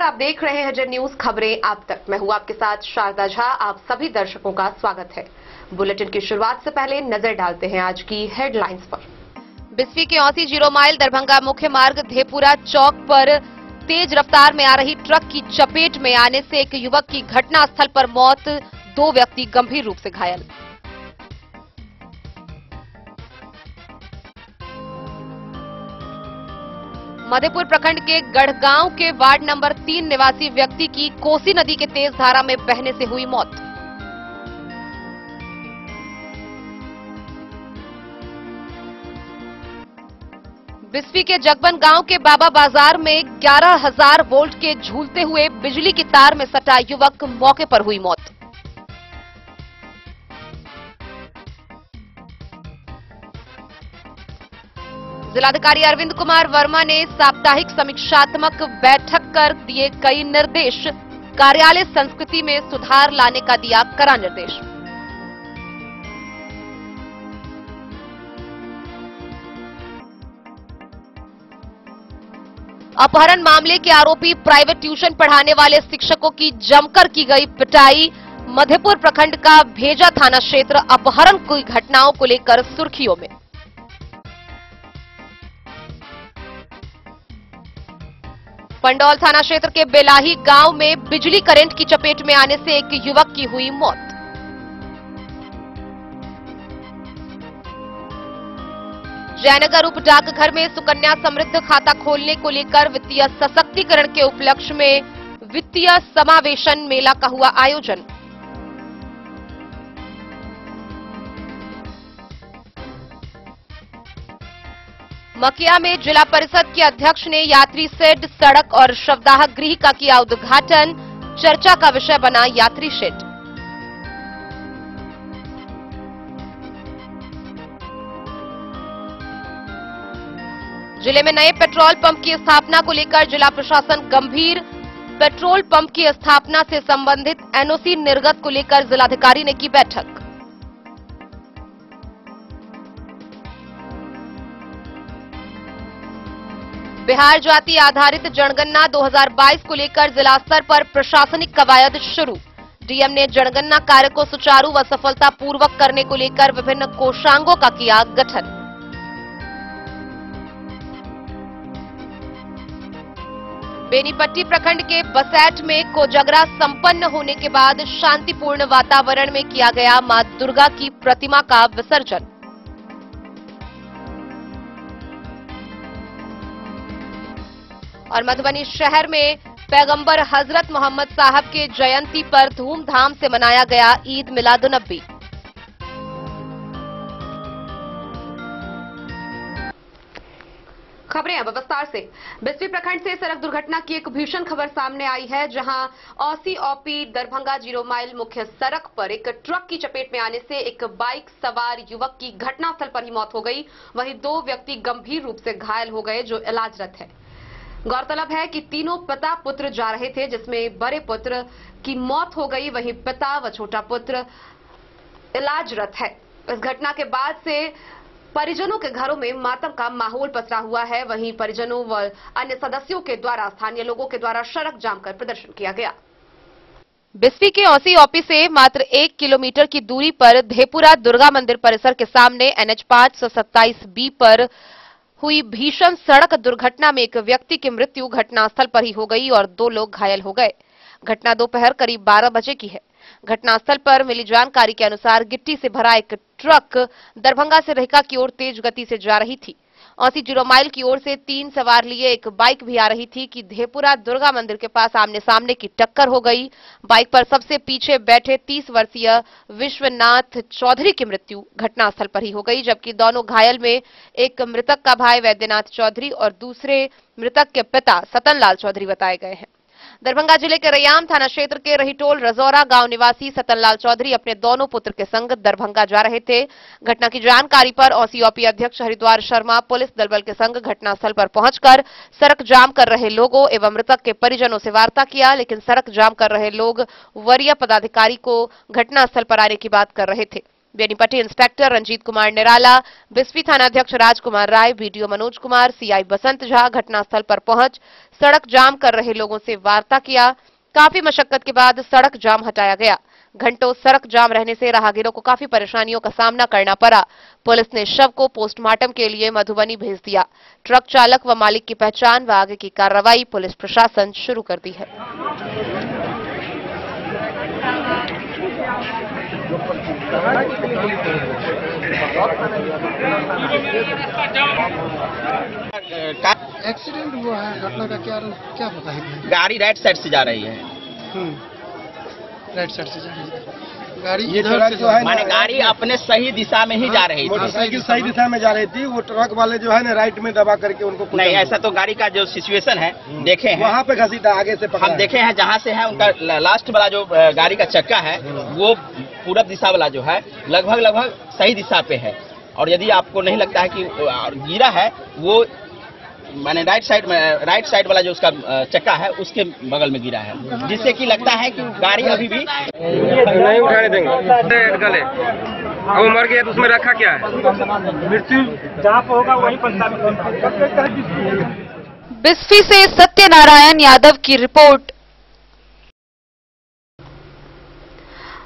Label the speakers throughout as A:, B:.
A: आप देख रहे हैं जन न्यूज खबरें आप तक। मैं हूं आपके साथ शारदा झा। आप सभी दर्शकों का स्वागत है। बुलेटिन की शुरुआत से पहले नजर डालते हैं आज की हेडलाइंस पर।
B: बिस्फी के 80 माइल दरभंगा मुख्य मार्ग धेपुरा चौक पर तेज रफ्तार में आ रही ट्रक की चपेट में आने से एक युवक की घटनास्थल पर मौत, 2 व्यक्ति गंभीर रूप से घायल। मधेपुर प्रखंड के गढ़गांव के वार्ड नंबर 3 निवासी व्यक्ति की कोसी नदी के तेज धारा में बहने से हुई मौत। बिस्फी के जगबन गांव के बाबा बाजार में 11,000 वोल्ट के झूलते हुए बिजली की तार में सटा युवक, मौके पर हुई मौत। जिलाधिकारी अरविंद कुमार वर्मा ने साप्ताहिक समीक्षात्मक बैठक कर दिए कई निर्देश, कार्यालय संस्कृति में सुधार लाने का दिया कड़ा निर्देश। अपहरण मामले के आरोपी प्राइवेट ट्यूशन पढ़ाने वाले शिक्षकों की जमकर की गई पिटाई। मधेपुर प्रखंड का भेजा थाना क्षेत्र अपहरण की घटनाओं को लेकर सुर्खियों में। पंडौल थाना क्षेत्र के बेलाही गांव में बिजली करंट की चपेट में आने से एक युवक की हुई मौत। जयनगर उप डाकघर में सुकन्या समृद्ध खाता खोलने को लेकर वित्तीय सशक्तिकरण के उपलक्ष्य में वित्तीय समावेशन मेला का हुआ आयोजन। मकिया में जिला परिषद के अध्यक्ष ने यात्री शेड, सड़क और शवदाह गृह का किया उद्घाटन। चर्चा का विषय बना यात्री शेड। जिले में नए पेट्रोल पंप की स्थापना को लेकर जिला प्रशासन गंभीर। पेट्रोल पंप की स्थापना से संबंधित एनओसी निर्गत को लेकर जिलाधिकारी ने की बैठक। बिहार जाति आधारित जनगणना 2022 को लेकर जिला स्तर पर प्रशासनिक कवायद शुरू। डीएम ने जनगणना कार्य को सुचारू व सफलतापूर्वक करने को लेकर विभिन्न कोषांगों का किया गठन। बेनीपट्टी प्रखंड के बसैठ में कोजगरा संपन्न होने के बाद शांतिपूर्ण वातावरण में किया गया मां दुर्गा की प्रतिमा का विसर्जन। और मधुबनी शहर में पैगंबर हजरत मोहम्मद साहब के जयंती पर धूमधाम से मनाया गया ईद मिलादुन्नबी।
A: खबरें अब विस्तार से। बिस्फी प्रखंड से सड़क दुर्घटना की एक भीषण खबर सामने आई है, जहां औसी ओपी दरभंगा 0 माइल मुख्य सड़क पर एक ट्रक की चपेट में आने से एक बाइक सवार युवक की घटनास्थल पर ही मौत हो गई। वहीं 2 व्यक्ति गंभीर रूप से घायल हो गए, जो इलाजरत है। गौरतलब है कि तीनों पिता पुत्र जा रहे थे, जिसमें बड़े पुत्र की मौत हो गई, वहीं पिता व छोटा पुत्र इलाजरत है। इस घटना के बाद से परिजनों के घरों में मातम का माहौल पसरा हुआ है। वहीं परिजनों व अन्य सदस्यों के द्वारा स्थानीय लोगों के द्वारा सड़क जाम कर प्रदर्शन किया गया।
B: बिस्फी के औसी ओपी से मात्र 1 किलोमीटर की दूरी पर धेपुरा दुर्गा मंदिर परिसर के सामने NH 527B पर हुई भीषण सड़क दुर्घटना में एक व्यक्ति की मृत्यु घटनास्थल पर ही हो गई और 2 लोग घायल हो गए। घटना दोपहर करीब 12 बजे की है। घटनास्थल पर मिली जानकारी के अनुसार गिट्टी से भरा एक ट्रक दरभंगा से रहिका की ओर तेज गति से जा रही थी। औसी 0 माइल की ओर से 3 सवार लिए एक बाइक भी आ रही थी कि धेपुरा दुर्गा मंदिर के पास आमने सामने की टक्कर हो गई। बाइक पर सबसे पीछे बैठे 30 वर्षीय विश्वनाथ चौधरी की मृत्यु घटनास्थल पर ही हो गई, जबकि दोनों घायल में एक मृतक का भाई वैद्यनाथ चौधरी और दूसरे मृतक के पिता सतनलाल चौधरी बताए गए हैं। दरभंगा जिले के रैयाम थाना क्षेत्र के रहीटोल रजौरा गांव निवासी सतनलाल चौधरी अपने दोनों पुत्र के संग दरभंगा जा रहे थे। घटना की जानकारी पर औसी ओपी अध्यक्ष हरिद्वार शर्मा पुलिस दलबल के संग घटनास्थल पर पहुंचकर सड़क जाम कर रहे लोगों एवं मृतक के परिजनों से वार्ता किया, लेकिन सड़क जाम कर रहे लोग वरीय पदाधिकारी को घटनास्थल पर आने की बात कर रहे थे। बेनीपट्टी इंस्पेक्टर रंजीत कुमार निराला, बिस्फी थानाध्यक्ष राजकुमार राय, बीडीओ मनोज कुमार, सीआई बसंत झा घटनास्थल पर पहुंच सड़क जाम कर रहे लोगों से वार्ता किया। काफी मशक्कत के बाद सड़क जाम हटाया गया। घंटों सड़क जाम रहने से राहगीरों को काफी परेशानियों का सामना करना पड़ा। पुलिस ने शव को पोस्टमार्टम के लिए मधुबनी भेज दिया। ट्रक चालक व मालिक की पहचान व आगे की कार्रवाई पुलिस प्रशासन शुरू कर दी है।
C: एक्सीडेंट हुआ है, घटना का क्या पता है?
D: गाड़ी राइट साइड से जा रही है।
C: राइट साइड से जा रही है गाड़ी,
D: ये ट्रक जो है माने गाड़ी अपने सही दिशा में ही जा रही थी।
E: मोटरसाइकिल सही दिशा में जा रही थी, वो ट्रक वाले जो है ना राइट में दबा करके उनको
D: नहीं, ऐसा तो गाड़ी का जो सिचुएशन है देखे हैं,
E: वहाँ पे घसीटा आगे से
D: हम देखे हैं जहाँ से है उनका लास्ट वाला जो गाड़ी का चक्का है वो पूरब दिशा वाला जो है लगभग सही दिशा पे है। और यदि आपको नहीं लगता है कि गिरा है, वो माने राइट साइड वाला जो उसका चक्का है उसके बगल में गिरा है, जिससे कि लगता है कि गाड़ी अभी भी
E: नहीं उठाने देंगे। गले वो मर गया तो उसमें रखा क्या है? मृत्यु जहाँ पे होगा वहीं पर।
B: बिस्फी से सत्यनारायण यादव की रिपोर्ट।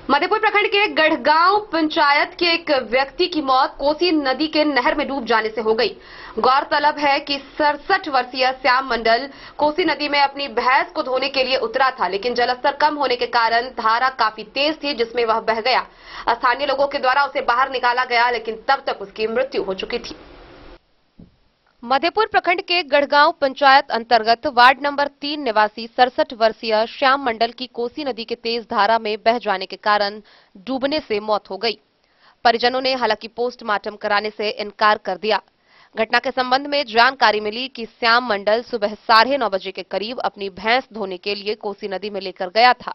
A: मधेपुर प्रखंड के गढ़गांव पंचायत के एक व्यक्ति की मौत कोसी नदी के नहर में डूब जाने से हो गई। गौरतलब है कि 67 वर्षीय श्याम मंडल कोसी नदी में अपनी भैंस को धोने के लिए उतरा था, लेकिन जलस्तर कम होने के कारण धारा काफी तेज थी जिसमें वह बह गया। स्थानीय लोगों के द्वारा उसे बाहर निकाला गया, लेकिन तब तक उसकी मृत्यु हो चुकी थी।
B: मधेपुर प्रखंड के गढ़गांव पंचायत अंतर्गत वार्ड नंबर 3 निवासी 67 वर्षीय श्याम मंडल की कोसी नदी के तेज धारा में बह जाने के कारण डूबने से मौत हो गई। परिजनों ने हालांकि पोस्टमार्टम कराने से इनकार कर दिया। घटना के संबंध में जानकारी मिली कि श्याम मंडल सुबह 9:30 बजे के करीब अपनी भैंस धोने के लिए कोसी नदी में लेकर गया था,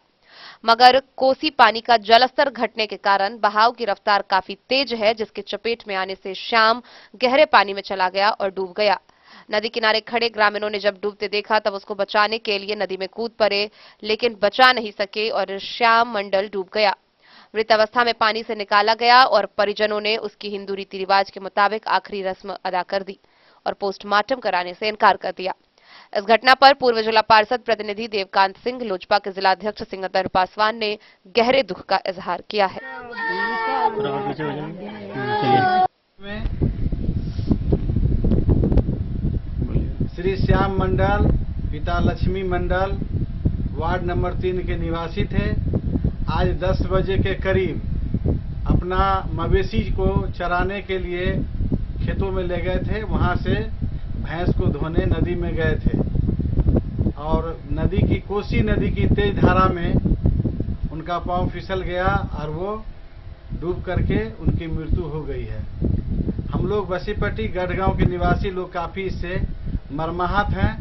B: मगर कोसी पानी का जलस्तर घटने के कारण बहाव की रफ्तार काफी तेज है, जिसके चपेट में आने से श्याम गहरे पानी में चला गया और डूब गया। नदी किनारे खड़े ग्रामीणों ने जब डूबते देखा तब उसको बचाने के लिए नदी में कूद पड़े, लेकिन बचा नहीं सके और श्याम मंडल डूब गया। मृत अवस्था में पानी से निकाला गया और परिजनों ने उसकी हिंदू रीति रिवाज के मुताबिक आखिरी रस्म अदा कर दी और पोस्टमार्टम कराने से इनकार कर दिया। इस घटना पर पूर्व जिला पार्षद प्रतिनिधि देवकांत सिंह, लोजपा के जिलाध्यक्ष सिंगदर पासवान ने गहरे दुख का इजहार किया है।
F: श्री श्याम मंडल पिता लक्ष्मी मंडल वार्ड नंबर 3 के निवासी थे। आज 10 बजे के करीब अपना मवेशी को चराने के लिए खेतों में ले गए थे। वहां से भैंस को धोने नदी में गए थे और नदी की कोसी नदी की तेज धारा में उनका पांव फिसल गया और वो डूब करके उनकी मृत्यु हो गई है। हम लोग बसीपट्टी गढ़गांव के निवासी लोग काफी इससे मर्माहत हैं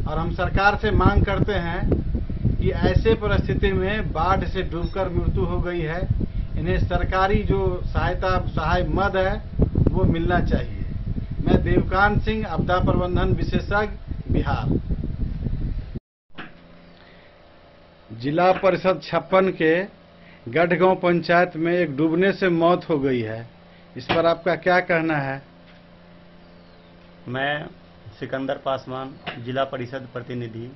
F: और हम सरकार से मांग करते हैं कि ऐसे परिस्थिति में बाढ़ से डूबकर मृत्यु हो गई है, इन्हें सरकारी जो सहाय मद है वो मिलना चाहिए। मैं देवकांत सिंह, आपदा प्रबंधन विशेषज्ञ, बिहार। जिला परिषद 56 के गढ़गांव पंचायत में एक डूबने से मौत हो गई है, इस पर आपका क्या कहना है?
G: मैं सिकंदर पासवान, जिला परिषद प्रतिनिधि,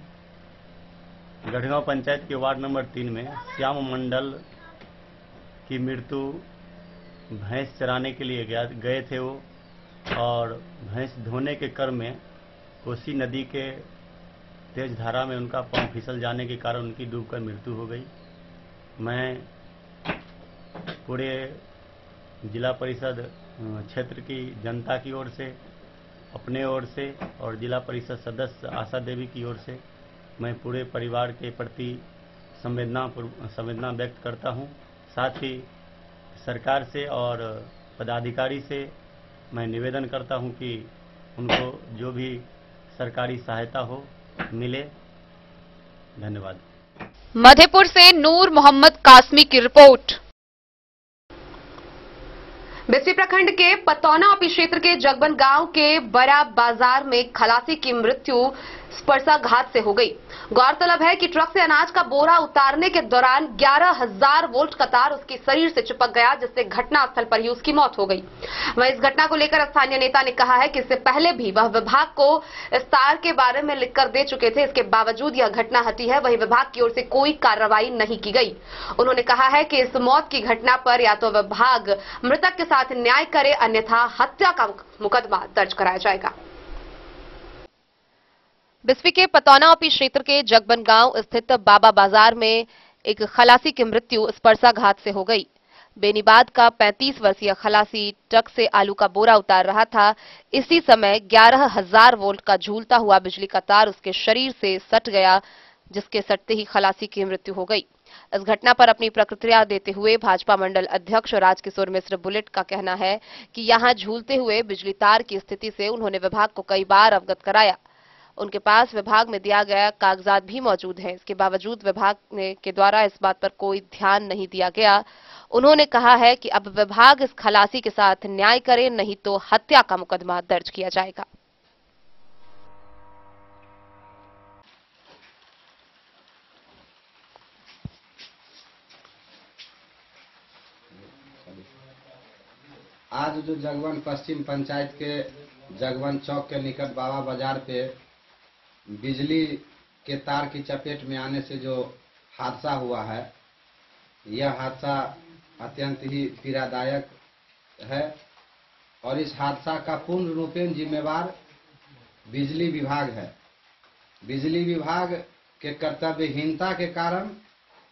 G: गढ़गांव पंचायत के वार्ड नंबर 3 में श्याम मंडल की मृत्यु भैंस चराने के लिए गए थे वो, और भैंस धोने के क्रम में कोसी नदी के तेज धारा में उनका पांव फिसल जाने के कारण उनकी डूबकर मृत्यु हो गई। मैं पूरे जिला परिषद क्षेत्र की जनता की ओर से, अपने ओर से और जिला परिषद सदस्य आशा देवी की ओर से मैं पूरे परिवार के प्रति संवेदना व्यक्त करता हूं। साथ ही सरकार से और पदाधिकारी से मैं निवेदन करता हूं कि उनको जो भी सरकारी सहायता हो मिले। धन्यवाद।
B: मधेपुर से नूर मोहम्मद कासमी की रिपोर्ट।
A: बिस्फी प्रखंड के पतौना ओपी क्षेत्र के जगबन गांव के बड़ा बाजार में खलासी की मृत्यु स्पर्शाघात से हो गई। गौरतलब है कि ट्रक से अनाज का बोरा उतारने के दौरान 11,000 वोल्ट का तार उसके शरीर से चिपक गया, जिससे घटनास्थल पर ही उसकी मौत हो गई। वहीं इस घटना को लेकर स्थानीय नेता ने कहा है कि इससे पहले भी वह विभाग को इस तार के बारे में लिखकर दे चुके थे। इसके बावजूद यह घटना घटी है। वहीं विभाग की ओर से कोई कार्रवाई नहीं की गई। उन्होंने कहा है कि इस मौत की घटना पर या तो विभाग मृतक के साथ न्याय करे, अन्यथा हत्या का मुकदमा दर्ज कराया जाएगा।
B: बिस्फी के पतौना ओपी क्षेत्र के जगबन गांव स्थित बाबा बाजार में एक खलासी की मृत्यु स्पर्शाघात से हो गई। बेनीबाद का 35 वर्षीय खलासी ट्रक से आलू का बोरा उतार रहा था। इसी समय 11,000 वोल्ट का झूलता हुआ बिजली का तार उसके शरीर से सट गया, जिसके सटते ही खलासी की मृत्यु हो गई। इस घटना पर अपनी प्रतिक्रिया देते हुए भाजपा मंडल अध्यक्ष राजकिशोर मिश्र बुलेट का कहना है कि यहां झूलते हुए बिजली तार की स्थिति से उन्होंने विभाग को कई बार अवगत कराया। उनके पास विभाग में दिया गया कागजात भी मौजूद हैं। इसके बावजूद विभाग के द्वारा इस बात पर कोई ध्यान नहीं दिया गया। उन्होंने कहा है कि अब विभाग इस खलासी के साथ न्याय करे, नहीं तो हत्या का मुकदमा दर्ज किया जाएगा।
H: आज जो जगवन पश्चिम पंचायत के जगवन चौक के निकट बाबा बाजार पे बिजली के तार की चपेट में आने से जो हादसा हुआ है, यह हादसा अत्यंत ही पीड़ादायक है और इस हादसा का पूर्ण रूपेण जिम्मेवार बिजली विभाग है। बिजली विभाग के कर्तव्यहीनता के कारण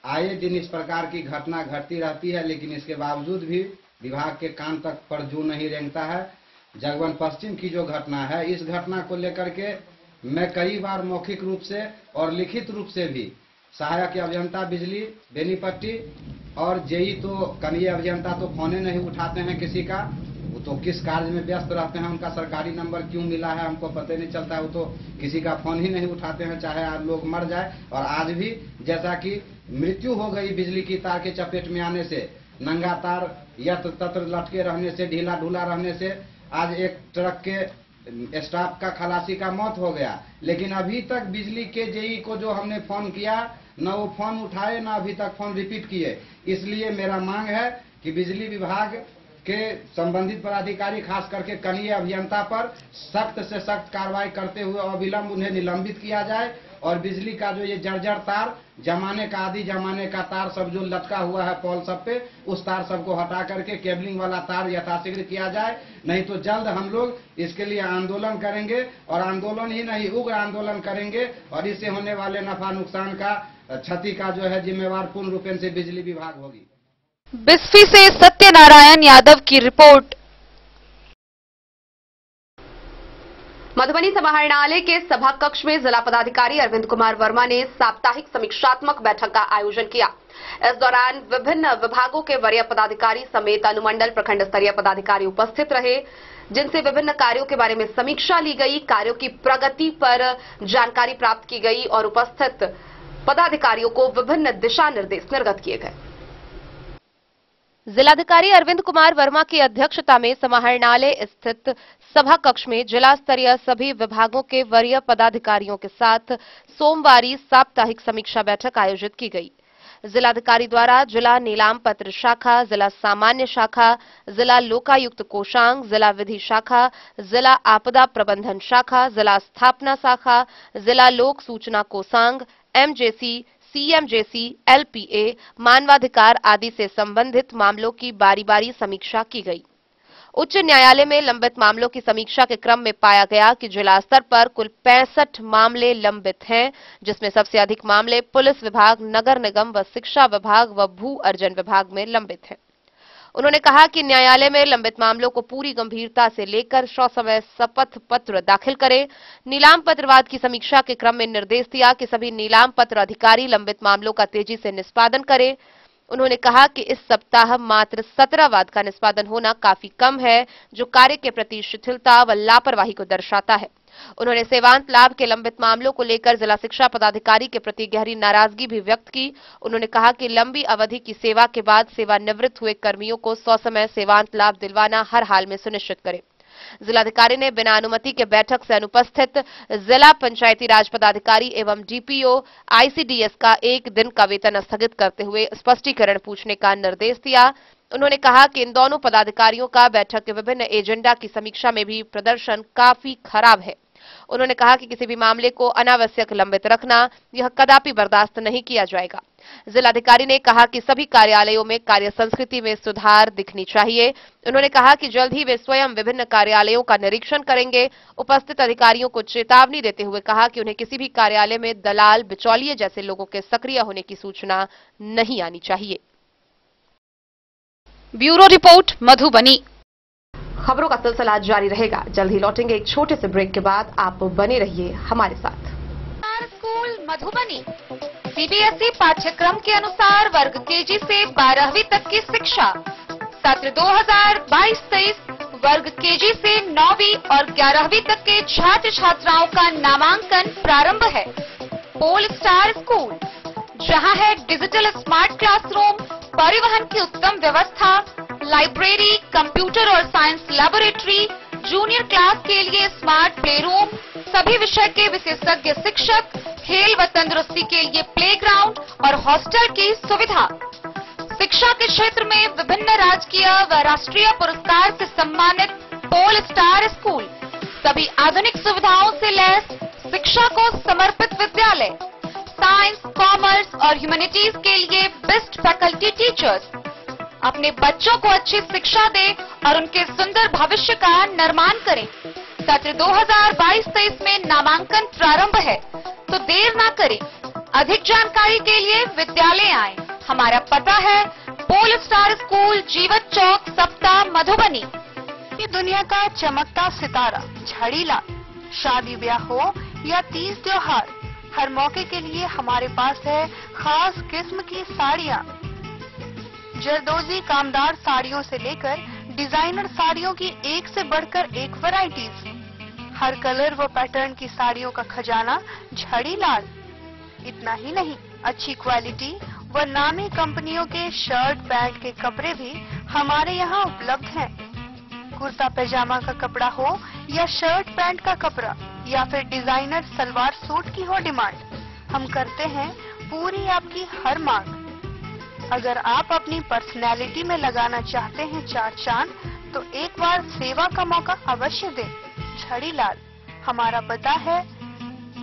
H: आए दिन इस प्रकार की घटना घटती रहती है, लेकिन इसके बावजूद भी विभाग के कान तक पर जू नहीं रेंगता है। जगवन पश्चिम की जो घटना है, इस घटना को लेकर के मैं कई बार मौखिक रूप से और लिखित रूप से भी सहायक अभियंता बिजली बेनीपट्टी और जेई तो कनीय अभियंता तो फोने नहीं उठाते हैं किसी का, वो तो किस कार्य में व्यस्त रहते हैं, उनका सरकारी नंबर क्यों मिला है हमको पता नहीं चलता है, वो तो किसी का फोन ही नहीं उठाते हैं, चाहे आज लोग मर जाए। और आज भी जैसा कि मृत्यु हो गई बिजली की तार के चपेट में आने से, नंगा तार यत्र तत्र लटके रहने से, ढीला ढूला रहने से आज एक ट्रक के स्टाफ का खलासी का मौत हो गया। लेकिन अभी तक बिजली के जेई को जो हमने फोन किया, न वो फोन उठाए, न अभी तक फोन रिपीट किए। इसलिए मेरा मांग है कि बिजली विभाग के संबंधित पदाधिकारी खास करके कनीय अभियंता पर सख्त से सख्त कार्रवाई करते हुए अविलंब उन्हें निलंबित किया जाए और बिजली का जो ये जर्जर तार जमाने का आदि जमाने का तार सब जो लटका हुआ है पोल सब पे, उस तार सबको हटा करके केबलिंग वाला तार यथाशीघ्र किया जाए। नहीं तो जल्द हम लोग इसके लिए आंदोलन करेंगे और आंदोलन ही नहीं उग्र आंदोलन करेंगे और इससे होने वाले नफा नुकसान का क्षति का जो है जिम्मेवार पूर्ण रूपेण से बिजली विभाग होगी।
B: बिस्फी से सत्यनारायण यादव की रिपोर्ट।
A: मधुबनी समाहरणालय के सभा कक्ष में जिला पदाधिकारी अरविंद कुमार वर्मा ने साप्ताहिक समीक्षात्मक बैठक का आयोजन किया। इस दौरान विभिन्न विभागों के वरीय पदाधिकारी समेत अनुमंडल प्रखंड स्तरीय पदाधिकारी उपस्थित रहे, जिनसे विभिन्न कार्यों के बारे में समीक्षा ली गई, कार्यों की प्रगति पर जानकारी प्राप्त की गई और उपस्थित पदाधिकारियों को विभिन्न दिशा निर्देश निर्गत किए गए।
B: जिलाधिकारी अरविंद कुमार वर्मा की अध्यक्षता में समाहरणालय स्थित सभा कक्ष में जिला स्तरीय सभी विभागों के वरीय पदाधिकारियों के साथ सोमवारी साप्ताहिक समीक्षा बैठक आयोजित की गई। जिलाधिकारी द्वारा जिला नीलाम पत्र शाखा, जिला सामान्य शाखा, जिला लोकायुक्त कोषांग, जिला विधि शाखा, जिला आपदा प्रबंधन शाखा, जिला स्थापना शाखा, जिला लोक सूचना कोषांग, एमजेसी, सीएमजेसी, एलपीए, मानवाधिकार आदि से संबंधित मामलों की बारी-बारी समीक्षा की गई। उच्च न्यायालय में लंबित मामलों की समीक्षा के क्रम में पाया गया कि जिला स्तर पर कुल 65 मामले लंबित हैं, जिसमें सबसे अधिक मामले पुलिस विभाग, नगर निगम व शिक्षा विभाग व भू अर्जन विभाग में लंबित हैं। उन्होंने कहा कि न्यायालय में लंबित मामलों को पूरी गंभीरता से लेकर ससमय शपथ पत्र दाखिल करें। नीलाम पत्रवाद की समीक्षा के क्रम में निर्देश दिया कि सभी नीलाम पत्र अधिकारी लंबित मामलों का तेजी से निष्पादन करें। उन्होंने कहा कि इस सप्ताह मात्र 17 वाद का निष्पादन होना काफी कम है, जो कार्य के प्रति शिथिलता व लापरवाही को दर्शाता है। उन्होंने सेवांत लाभ के लंबित मामलों को लेकर जिला शिक्षा पदाधिकारी के प्रति गहरी नाराजगी भी व्यक्त की। उन्होंने कहा कि लंबी अवधि की सेवा के बाद सेवानिवृत्त हुए कर्मियों को ससमय सेवांत लाभ दिलवाना हर हाल में सुनिश्चित करें। जिलाधिकारी ने बिना अनुमति के बैठक से अनुपस्थित जिला पंचायती राज पदाधिकारी एवं डीपीओ आईसीडीएस का 1 दिन का वेतन स्थगित करते हुए स्पष्टीकरण पूछने का निर्देश दिया। उन्होंने कहा कि इन दोनों पदाधिकारियों का बैठक के विभिन्न एजेंडा की समीक्षा में भी प्रदर्शन काफी खराब है। उन्होंने कहा कि किसी भी मामले को अनावश्यक लंबित रखना यह कदापि बर्दाश्त नहीं किया जाएगा। जिलाधिकारी ने कहा कि सभी कार्यालयों में कार्य संस्कृति में सुधार दिखनी चाहिए। उन्होंने कहा कि जल्द ही वे स्वयं विभिन्न कार्यालयों का निरीक्षण करेंगे। उपस्थित अधिकारियों को चेतावनी देते हुए कहा कि उन्हें किसी भी कार्यालय में दलाल, बिचौलिए जैसे लोगों के सक्रिय होने की सूचना नहीं आनी चाहिए। Bureau report, Madhubani.
A: खबरों का सिलसिला जारी रहेगा। जल्द ही लौटेंगे एक छोटे से ब्रेक के बाद। आप बने रहिए हमारे साथ।
B: स्कूल मधुबनी सीबीएसई पाठ्यक्रम के अनुसार वर्ग केजी से 12वीं तक की शिक्षा। सत्र 2022-23 वर्ग केजी से 9वीं और 11वीं तक के छात्र छात्राओं का नामांकन प्रारंभ है। पोल स्टार स्कूल, जहां है डिजिटल स्मार्ट क्लासरूम, परिवहन की उत्तम व्यवस्था, लाइब्रेरी, कंप्यूटर और साइंस लैबोरेटरी, जूनियर क्लास के लिए स्मार्ट प्ले रूम, सभी विषय के विशेषज्ञ शिक्षक, खेल व तंदुरुस्ती के लिए प्लेग्राउंड और हॉस्टल की सुविधा। शिक्षा के क्षेत्र में विभिन्न राजकीय व राष्ट्रीय पुरस्कार से सम्मानित पोल स्टार स्कूल, सभी आधुनिक सुविधाओं से लैस, शिक्षा को समर्पित विद्यालय, साइंस, कॉमर्स और ह्यूमैनिटीज के लिए बेस्ट फैकल्टी टीचर्स। अपने बच्चों को अच्छी शिक्षा दें और उनके सुंदर भविष्य का निर्माण करें। सत्र 2022-23 में नामांकन प्रारंभ है, तो देर ना करें। अधिक जानकारी के लिए विद्यालय आएं। हमारा पता है पोल स्टार स्कूल, जीवत चौक, सप्ताह, मधुबनी। ये दुनिया का चमकता सितारा झड़ीलाल। शादी ब्याह हो या तीज त्योहार, हर मौके के लिए हमारे पास है खास किस्म की साड़ियाँ। जरदोजी कामदार साड़ियों से लेकर डिजाइनर साड़ियों की एक से बढ़कर एक वैरायटीज। हर कलर व पैटर्न की साड़ियों का खजाना झड़ीलाल। इतना ही नहीं, अच्छी क्वालिटी व नामी कंपनियों के शर्ट पैंट के कपड़े भी हमारे यहाँ उपलब्ध हैं। कुर्ता पैजामा का कपड़ा हो या शर्ट पैंट का कपड़ा या फिर डिजाइनर सलवार सूट की हो डिमांड, हम करते हैं पूरी आपकी हर मांग। अगर आप अपनी पर्सनैलिटी में लगाना चाहते हैं चार चांद, तो एक बार सेवा का मौका अवश्य दें। झड़ीलाल, हमारा पता है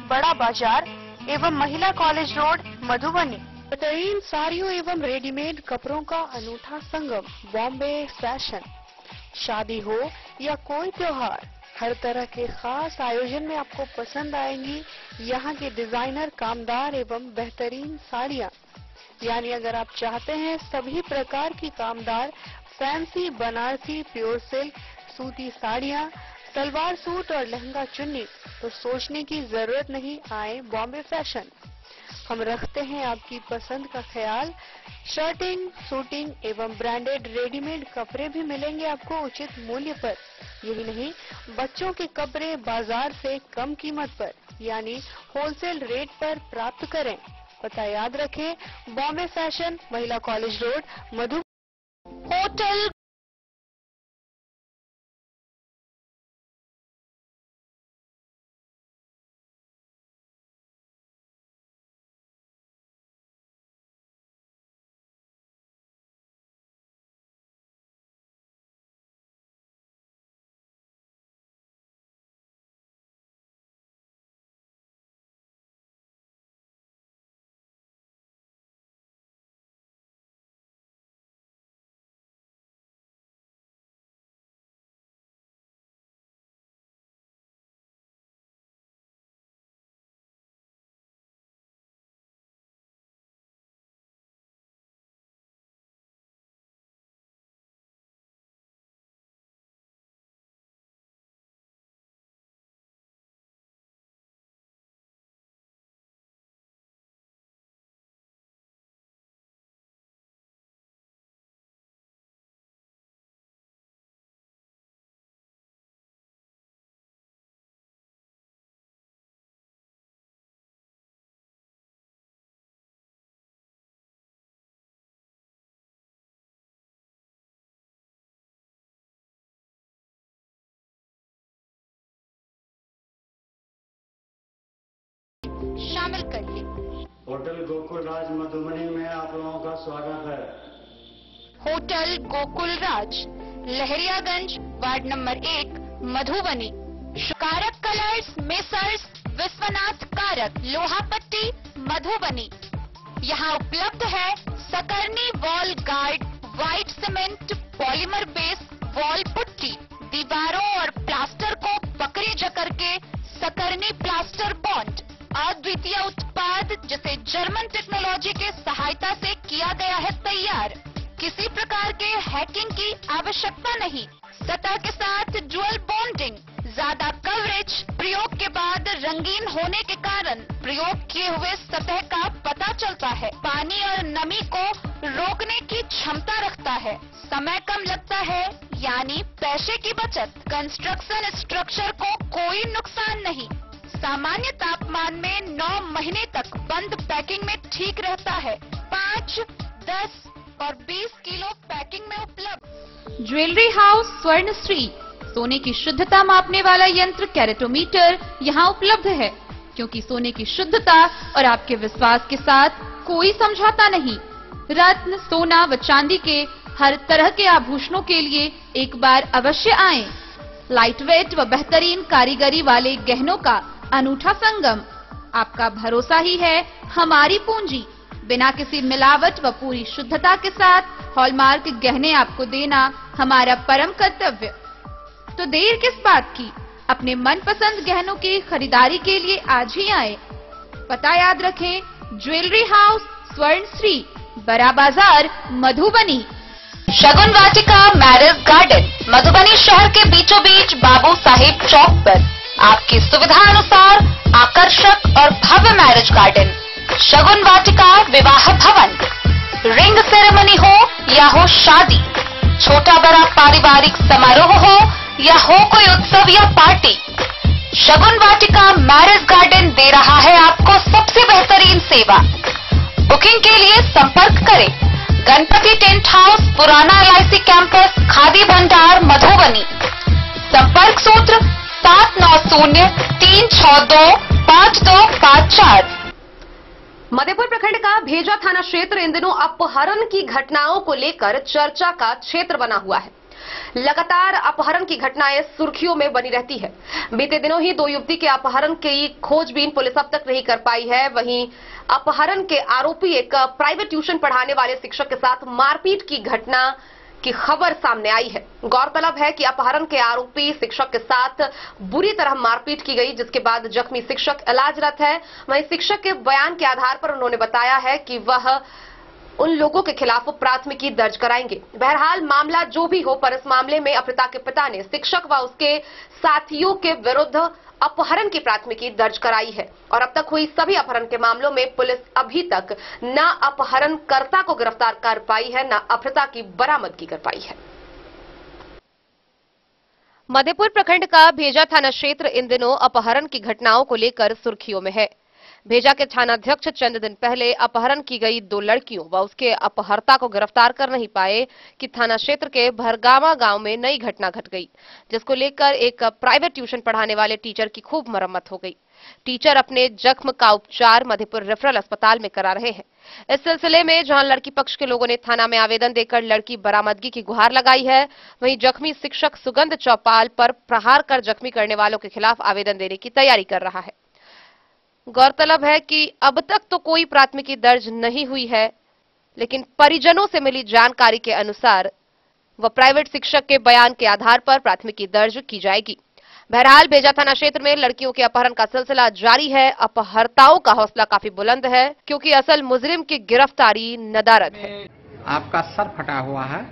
B: बड़ा बाजार एवं महिला कॉलेज रोड, मधुबनी। बेहतरीन साड़ियों एवं रेडीमेड कपड़ों का अनूठा संगम, बॉम्बे फैशन। शादी हो या कोई त्योहार, हर तरह के खास आयोजन में आपको पसंद आएंगी यहाँ के डिजाइनर, कामदार एवं बेहतरीन साड़ियाँ। यानी अगर आप चाहते हैं सभी प्रकार की कामदार, फैंसी, बनारसी, प्योर सिल्क, सूती साड़ियाँ, सलवार सूट और लहंगा चुन्नी, तो सोचने की जरूरत नहीं, आए बॉम्बे फैशन। हम रखते हैं आपकी पसंद का ख्याल। शर्टिंग, सूटिंग एवं ब्रांडेड रेडीमेड कपड़े भी मिलेंगे आपको उचित मूल्य पर। यही नहीं, बच्चों के कपड़े बाजार से कम कीमत पर यानी होलसेल रेट पर प्राप्त करें। पता याद रखें, बॉम्बे फैशन, महिला कॉलेज रोड, मधु। होटल
I: शामिल करिए।
G: होटल गोकुल राज मधुबनी में आप लोगों का स्वागत है।
I: होटल गोकुल राज, लहरियागंज, वार्ड नंबर 1, मधुबनी। कारक कलर्स, मेसर्स विश्वनाथ कारक, लोहापट्टी, मधुबनी। यहाँ उपलब्ध है सकरनी wall guard, white cement, polymer base wall putty, दीवारों और प्लास्टर को पकड़ी जकड़ के सकरनी प्लास्टर बॉन्ड, अद्वितीय उत्पाद जिसे जर्मन टेक्नोलॉजी के सहायता से किया गया है तैयार। किसी प्रकार के हैकिंग की आवश्यकता नहीं। सतह के साथ डुअल बॉन्डिंग, ज्यादा कवरेज, प्रयोग के बाद रंगीन होने के कारण प्रयोग किए हुए सतह का पता चलता है। पानी और नमी को रोकने की क्षमता रखता है। समय कम लगता है, यानी पैसे की बचत। कंस्ट्रक्शन स्ट्रक्चर को कोई नुकसान नहीं। सामान्य तापमान में 9 महीने तक बंद पैकिंग में ठीक रहता है। 5, 10 और 20 किलो पैकिंग में उपलब्ध।
J: ज्वेलरी हाउस स्वर्णश्री, सोने की शुद्धता मापने वाला यंत्र कैरेटोमीटर यहाँ उपलब्ध है, क्योंकि सोने की शुद्धता और आपके विश्वास के साथ कोई समझौता नहीं। रत्न, सोना व चांदी के हर तरह के आभूषणों के लिए एक बार अवश्य आएं। लाइट वेट व बेहतरीन कारीगरी वाले गहनों का अनूठा संगम। आपका भरोसा ही है हमारी पूंजी। बिना किसी मिलावट व पूरी शुद्धता के साथ हॉलमार्क गहने आपको देना हमारा परम कर्तव्य। तो देर किस बात की, अपने मनपसंद गहनों की खरीदारी के लिए आज ही आए। पता याद रखें, ज्वेलरी हाउस स्वर्णश्री, बड़ा बाजार, मधुबनी।
I: शगुन वाटिका मैरिज गार्डन, मधुबनी शहर के बीचों बीच बाबू साहिब चौक पर आपकी सुविधा अनुसार आकर्षक और भव्य मैरिज गार्डन। शगुन वाटिका विवाह भवन, रिंग सेरेमनी हो या हो शादी, छोटा बड़ा पारिवारिक समारोह हो या हो कोई उत्सव या पार्टी, शगुन वाटिका मैरिज गार्डन दे रहा है आपको सबसे बेहतरीन सेवा। बुकिंग के लिए संपर्क करें गणपति टेंट हाउस, पुराना LIC कैंपस, खादी भंडार, मधुबनी। संपर्क सूत्र 7903625254।
A: मधेपुर प्रखंड का भेजा थाना क्षेत्र इन दिनों अपहरण की घटनाओं को लेकर चर्चा का क्षेत्र बना हुआ है। लगातार अपहरण की घटनाएं सुर्खियों में बनी रहती है। बीते दिनों ही 2 युवती के अपहरण की खोजबीन पुलिस अब तक नहीं कर पाई है। वहीं अपहरण के आरोपी एक प्राइवेट ट्यूशन पढ़ाने वाले शिक्षक के साथ मारपीट की घटना की खबर सामने आई है। गौरतलब है कि अपहरण के आरोपी शिक्षक के साथ बुरी तरह मारपीट की गई, जिसके बाद जख्मी शिक्षक इलाजरत है। वहीं शिक्षक के बयान के आधार पर उन्होंने बताया है कि वह उन लोगों के खिलाफ प्राथमिकी दर्ज कराएंगे। बहरहाल मामला जो भी हो, पर इस मामले में अपहृता के पिता ने शिक्षक व उसके साथियों के विरुद्ध अपहरण की प्राथमिकी दर्ज कराई है। और अब तक हुई सभी अपहरण के मामलों में पुलिस अभी तक न अपहरणकर्ता को गिरफ्तार कर पाई है, न अपहृता की बरामदगी कर पाई है।
B: मधेपुर प्रखंड का भेजा थाना क्षेत्र इन दिनों अपहरण की घटनाओं को लेकर सुर्खियों में है। भेजा के थानाध्यक्ष चंद दिन पहले अपहरण की गई 2 लड़कियों व उसके अपहर्ता को गिरफ्तार कर नहीं पाए कि थाना क्षेत्र के भरगामा गांव में नई घटना घट गई, जिसको लेकर एक प्राइवेट ट्यूशन पढ़ाने वाले टीचर की खूब मरम्मत हो गई। टीचर अपने जख्म का उपचार मधेपुर रेफरल अस्पताल में करा रहे हैं। इस सिलसिले में जहां लड़की पक्ष के लोगों ने थाना में आवेदन देकर लड़की बरामदगी की गुहार लगाई है, वहीं जख्मी शिक्षक सुगंध चौपाल पर प्रहार कर जख्मी करने वालों के खिलाफ आवेदन देने की तैयारी कर रहा है। गौरतलब है कि अब तक तो कोई प्राथमिकी दर्ज नहीं हुई है, लेकिन परिजनों से मिली जानकारी के अनुसार व प्राइवेट शिक्षक के बयान के आधार पर प्राथमिकी दर्ज की जाएगी। बहरहाल भेजा थाना क्षेत्र में लड़कियों के अपहरण का सिलसिला जारी है। अपहर्ताओं का हौसला काफी बुलंद है, क्योंकि असल मुजरिम की गिरफ्तारी नदारद है।
C: आपका सर फटा हुआ है,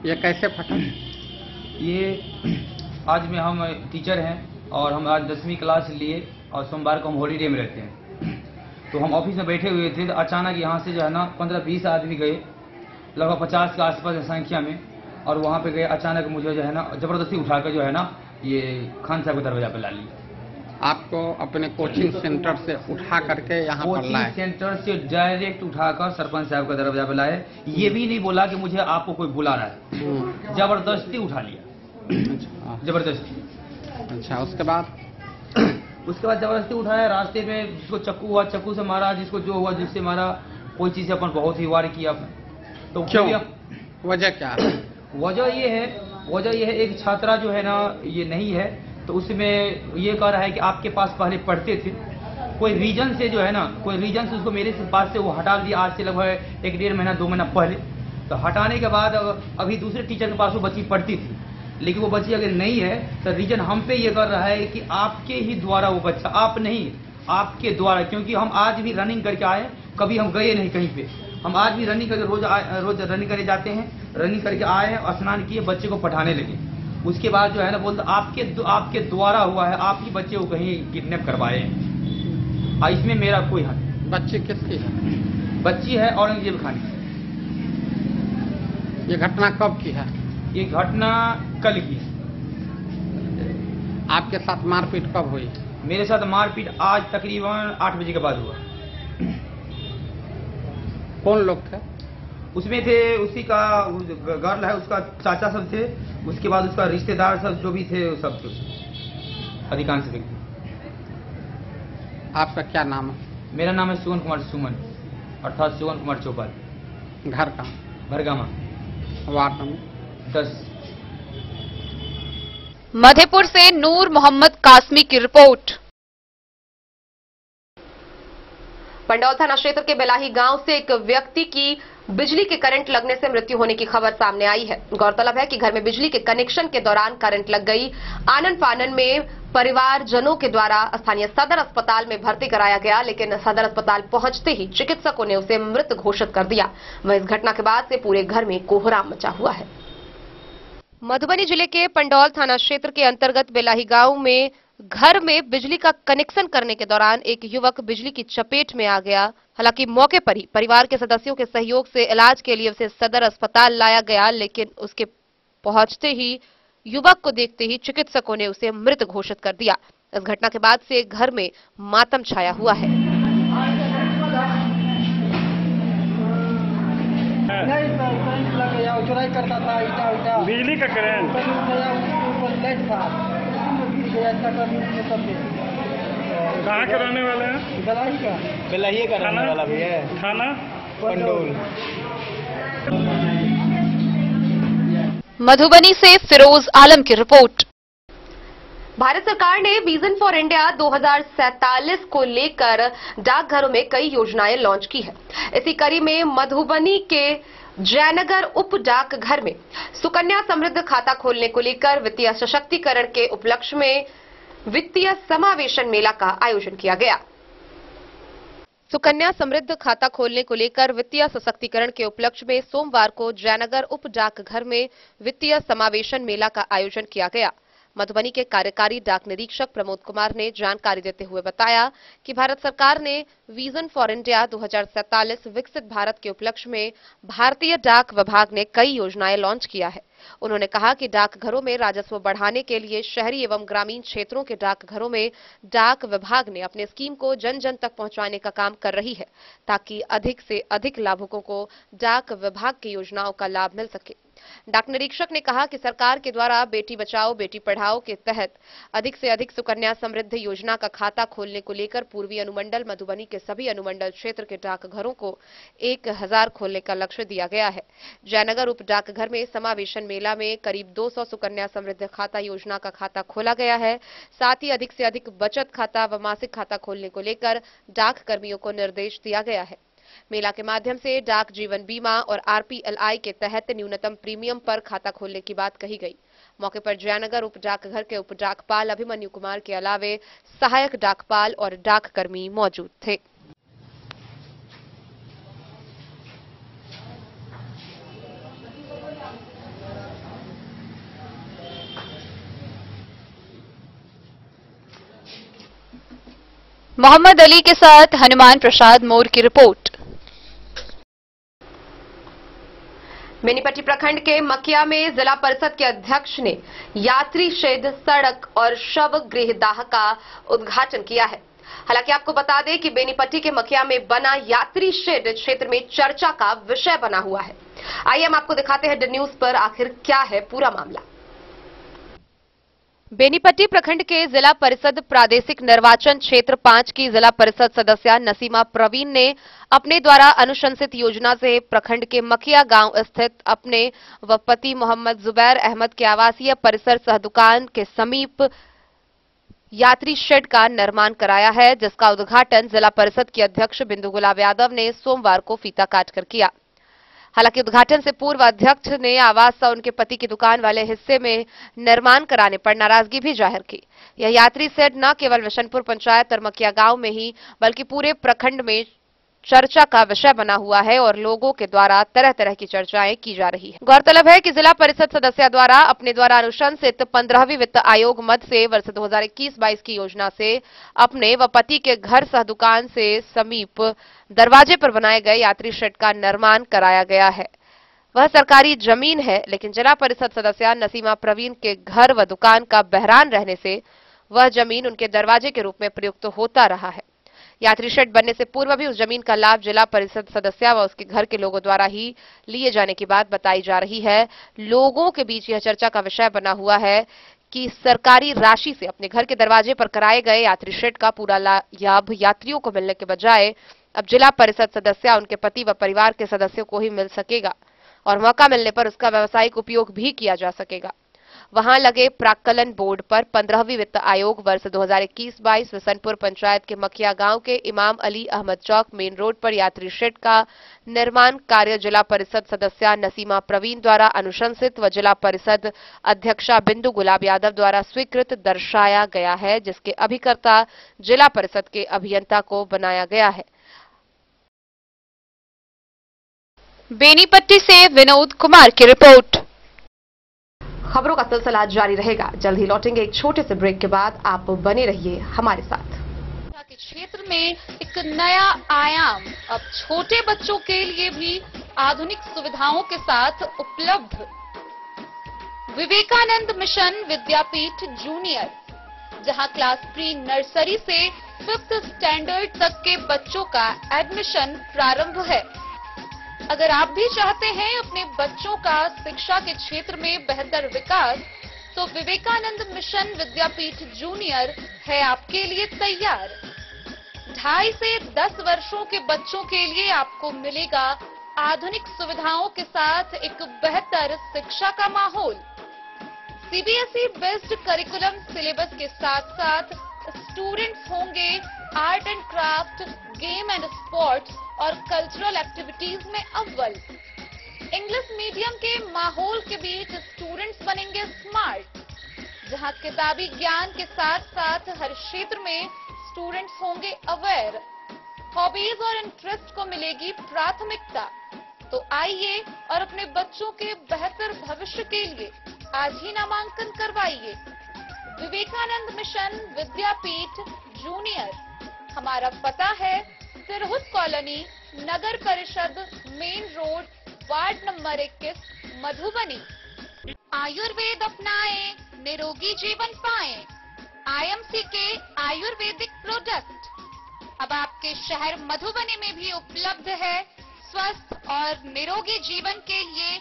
C: ये कैसे फटा?
K: ये आज में हम टीचर हैं और हम आज 10वीं क्लास लिए और सोमवार को हम हॉलीडे में रहते हैं। तो हम ऑफिस में बैठे हुए थे, तो अचानक यहाँ से जो है ना 15-20 आदमी गए, लगभग 50 के आसपास संख्या में, और वहाँ पे गए। अचानक मुझे जो है ना जबरदस्ती उठाकर जो है ना ये खान साहब के दरवाजा पे ला लिया।
C: आपको अपने कोचिंग सेंटर से उठा करके यहाँ पर लाए?
K: कोचिंग सेंटर से डायरेक्ट उठाकर सरपंच साहब का दरवाजा पे लाए। ये भी नहीं बोला कि मुझे आपको कोई बुला रहा है, जबरदस्ती उठा लिया। जबरदस्ती।
C: अच्छा, उसके बाद
K: उसके बाद जबरदस्ती उठाया, रास्ते में जिसको चक्कू हुआ चक्कू से मारा, जिसको जो हुआ जिससे मारा, कोई चीज़ अपन बहुत ही वार किया। तो
C: क्यों, वजह क्या है?
K: वजह ये है एक छात्रा जो है ना ये नहीं है, तो उसमें ये कह रहा है कि आपके पास पहले पढ़ते थे, कोई रीजन से जो है ना, कोई रीजन से उसको मेरे पास से वो हटा दिया आज से लगभग 1-1.5 महीना 2 महीना पहले। तो हटाने के बाद अभी दूसरे टीचर के पास वो बच्ची पढ़ती थी, लेकिन वो बच्ची अगर नहीं है तो रीजन हम पे ये कर रहा है कि आपके ही द्वारा वो बच्चा, आप नहीं, आपके द्वारा, क्योंकि हम आज भी रनिंग करके आए, कभी हम गए नहीं कहीं पे, हम आज भी रनिंग करके रोज रनिंग करने जाते हैं, रनिंग करके आए हैं, स्नान किए, बच्चे को पढ़ाने लगे। उसके बाद जो है ना बोलते आपके द्वारा हुआ है, आप ही बच्चे को कहीं किडनैप करवाए हैं। इसमें मेरा कोई हाथ।
C: बच्ची किसकी है?
K: बच्ची है औरंगजेब खान की।
C: ये घटना कब की है?
K: ये घटना कल की है।
C: आपके साथ मारपीट कब हुई?
K: मेरे साथ मारपीट आज तकरीबन 8 बजे के बाद हुआ।
C: कौन लोग थे?
K: उसमें थे उसी का गर्ल है, उसका चाचा सब थे, उसके बाद उसका रिश्तेदार सब जो भी थे वो सब थे, अधिकांश व्यक्ति।
C: आपका क्या नाम है?
K: मेरा नाम है सुमन कुमार सुमन, अर्थात सुमन कुमार चौपाल।
C: घर का?
K: Bhargama,
C: ward number
K: 10।
B: मधेपुर से नूर मोहम्मद कासमी की रिपोर्ट। पंडौल थाना क्षेत्र के बेलाही गांव से एक व्यक्ति की बिजली के करंट लगने से मृत्यु होने की खबर सामने आई है। गौरतलब है कि घर में बिजली के कनेक्शन के दौरान करंट लग गई। आनन फानन में परिवारजनों के द्वारा स्थानीय सदर अस्पताल में भर्ती कराया गया, लेकिन सदर अस्पताल पहुंचते ही चिकित्सकों ने उसे मृत घोषित कर दिया। वहीं इस घटना के बाद से पूरे घर में कोहराम मचा हुआ है। मधुबनी जिले के पंडौल थाना क्षेत्र के अंतर्गत बेलाही गांव में घर में बिजली का कनेक्शन करने के दौरान एक युवक बिजली की चपेट में आ गया। हालांकि मौके पर ही परिवार के सदस्यों के सहयोग से इलाज के लिए उसे सदर अस्पताल लाया गया, लेकिन उसके पहुंचते ही युवक को देखते ही चिकित्सकों ने उसे मृत घोषित कर दिया। इस घटना के बाद से घर में मातम छाया हुआ है।
L: चुराई करता था, ईटा बिजली का करंट कहाँ के रहने वाले हैं? बेलाही का। बेलाही का रहने वाला भी है। थाना पंडौल।
B: मधुबनी से फिरोज आलम की रिपोर्ट।
A: भारत सरकार ने विजन फॉर इंडिया 2047 को लेकर डाकघरों में कई योजनाएं लॉन्च की है। इसी कड़ी में मधुबनी के जयनगर उप डाकघर में सुकन्या समृद्ध खाता खोलने को लेकर वित्तीय सशक्तिकरण के उपलक्ष्य में वित्तीय समावेशन मेला का आयोजन किया गया।
B: सुकन्या समृद्ध खाता खोलने को लेकर वित्तीय सशक्तिकरण के उपलक्ष्य में सोमवार को जयनगर उप डाकघर में वित्तीय समावेशन मेला का आयोजन किया गया। मधुबनी के कार्यकारी डाक निरीक्षक प्रमोद कुमार ने जानकारी देते हुए बताया कि भारत सरकार ने विजन फॉर इंडिया 2047 विकसित भारत के उपलक्ष्य में भारतीय डाक विभाग ने कई योजनाएं लॉन्च किया है। उन्होंने कहा कि डाकघरों में राजस्व बढ़ाने के लिए शहरी एवं ग्रामीण क्षेत्रों के डाकघरों में डाक विभाग ने अपने स्कीम को जन जन तक पहुंचाने का काम कर रही है, ताकि अधिक से अधिक लाभुकों को डाक विभाग की योजनाओं का लाभ मिल सके। डाक निरीक्षक ने कहा कि सरकार के द्वारा बेटी बचाओ बेटी पढ़ाओ के तहत अधिक से अधिक सुकन्या समृद्ध योजना का खाता खोलने को लेकर पूर्वी अनुमंडल मधुबनी के सभी अनुमंडल क्षेत्र के डाकघरों को 1000 खोलने का लक्ष्य दिया गया है। जयनगर उप डाकघर में समावेशन मेला में करीब 200 सुकन्या समृद्ध खाता योजना का खाता खोला गया है। साथ ही अधिक से अधिक बचत खाता व मासिक खाता खोलने को लेकर डाक कर्मियों को निर्देश दिया गया है। मेला के माध्यम से डाक जीवन बीमा और आरपीएलआई के तहत न्यूनतम प्रीमियम पर खाता खोलने की बात कही गई। मौके पर जयनगर उप डाकघर के उप डाकपाल अभिमन्यु कुमार के अलावे सहायक डाकपाल और डाक कर्मी मौजूद थे।
J: मोहम्मद अली के साथ हनुमान प्रसाद मोर की रिपोर्ट।
A: बेनीपट्टी प्रखंड के मकिया में जिला परिषद के अध्यक्ष ने यात्री शेड, सड़क और शव गृहदाह का उद्घाटन किया है। हालांकि आपको बता दें कि बेनीपट्टी के मकिया में बना यात्री शेड क्षेत्र में चर्चा का विषय बना हुआ है। आइए हम आपको दिखाते हैं द न्यूज पर आखिर क्या है पूरा मामला।
B: बेनीपट्टी प्रखंड के जिला परिषद प्रादेशिक निर्वाचन क्षेत्र 5 की जिला परिषद सदस्य नसीमा प्रवीण ने अपने द्वारा अनुशंसित योजना से प्रखंड के मखिया गांव स्थित अपने व पति मोहम्मद जुबैर अहमद के आवासीय परिसर सह दुकान के समीप यात्री शेड का निर्माण कराया है, जिसका उद्घाटन जिला परिषद की अध्यक्ष बिंदु गुलाब यादव ने सोमवार को फीता काटकर किया। हालांकि उद्घाटन से पूर्व अध्यक्ष ने आवास और उनके पति की दुकान वाले हिस्से में निर्माण कराने पर नाराजगी भी जाहिर की। यह यात्री शेड न केवल विशनपुर पंचायत और मकिया गांव में ही बल्कि पूरे प्रखंड में चर्चा का विषय बना हुआ है और लोगों के द्वारा तरह तरह की चर्चाएं की जा रही है। गौरतलब है कि जिला परिषद सदस्य द्वारा अपने द्वारा अनुशंसित 15वीं वित्त आयोग मद से वर्ष 2021-22 की योजना से अपने व पति के घर सह दुकान से समीप दरवाजे पर बनाए गए यात्री शेड का निर्माण कराया गया है। वह सरकारी जमीन है, लेकिन जिला परिषद सदस्य नसीमा प्रवीण के घर व दुकान का बहरान रहने से वह जमीन उनके दरवाजे के रूप में प्रयुक्त होता रहा है। यात्री शेड बनने से पूर्व भी उस जमीन का लाभ जिला परिषद सदस्य व उसके घर के लोगों द्वारा ही लिए जाने की बात बताई जा रही है। लोगों के बीच यह चर्चा का विषय बना हुआ है कि सरकारी राशि से अपने घर के दरवाजे पर कराए गए यात्री शेड का पूरा लाभ यात्रियों को मिलने के बजाय अब जिला परिषद सदस्य उनके पति व परिवार के सदस्यों को ही मिल सकेगा और मौका मिलने पर उसका व्यावसायिक उपयोग भी किया जा सकेगा। वहां लगे प्राक्कलन बोर्ड पर 15वीं वित्त आयोग वर्ष 2021-22 विशनपुर पंचायत के मखिया गांव के इमाम अली अहमद चौक मेन रोड पर यात्री शेड का निर्माण कार्य जिला परिषद सदस्य नसीमा प्रवीण द्वारा अनुशंसित व जिला परिषद अध्यक्षा बिंदु गुलाब यादव द्वारा स्वीकृत दर्शाया गया है, जिसके अभिकर्ता जिला परिषद के अभियंता को बनाया गया है।
J: बेनीपट्टी से विनोद कुमार की रिपोर्ट।
A: खबरों का सिलसिला जारी रहेगा। जल्द ही लौटेंगे एक छोटे से ब्रेक के बाद। आप बने रहिए हमारे साथ।
J: के क्षेत्र में एक नया आयाम अब छोटे बच्चों के लिए भी आधुनिक सुविधाओं के साथ उपलब्ध। विवेकानंद मिशन विद्यापीठ जूनियर, जहां क्लास प्री नर्सरी से 5th स्टैंडर्ड तक के बच्चों का एडमिशन प्रारंभ है। अगर आप भी चाहते हैं अपने बच्चों का शिक्षा के क्षेत्र में बेहतर विकास, तो विवेकानंद मिशन विद्यापीठ जूनियर है आपके लिए तैयार। 2.5 से 10 वर्षों के बच्चों के लिए आपको मिलेगा आधुनिक सुविधाओं के साथ एक बेहतर शिक्षा का माहौल। सीबीएसई बेस्ड करिकुलम सिलेबस के साथ साथ स्टूडेंट्स होंगे art and craft, game and sports और कल्चरल एक्टिविटीज में अव्वल। इंग्लिश मीडियम के माहौल के बीच स्टूडेंट्स बनेंगे स्मार्ट, जहां किताबी ज्ञान के साथ साथ हर क्षेत्र में स्टूडेंट्स होंगे अवेयर। हॉबीज और इंटरेस्ट को मिलेगी प्राथमिकता। तो आइए और अपने बच्चों के बेहतर भविष्य के लिए आज ही नामांकन करवाइए। विवेकानंद मिशन विद्यापीठ जूनियर। हमारा पता है सिरहुत कॉलोनी, नगर परिषद main road, ward number 21, Madhubani. Ayurveda अपनाएं, निरोगी जीवन पाएं। आईएमसी के आयुर्वेदिक प्रोडक्ट अब आपके शहर मधुबनी में भी उपलब्ध है। स्वस्थ और निरोगी जीवन के लिए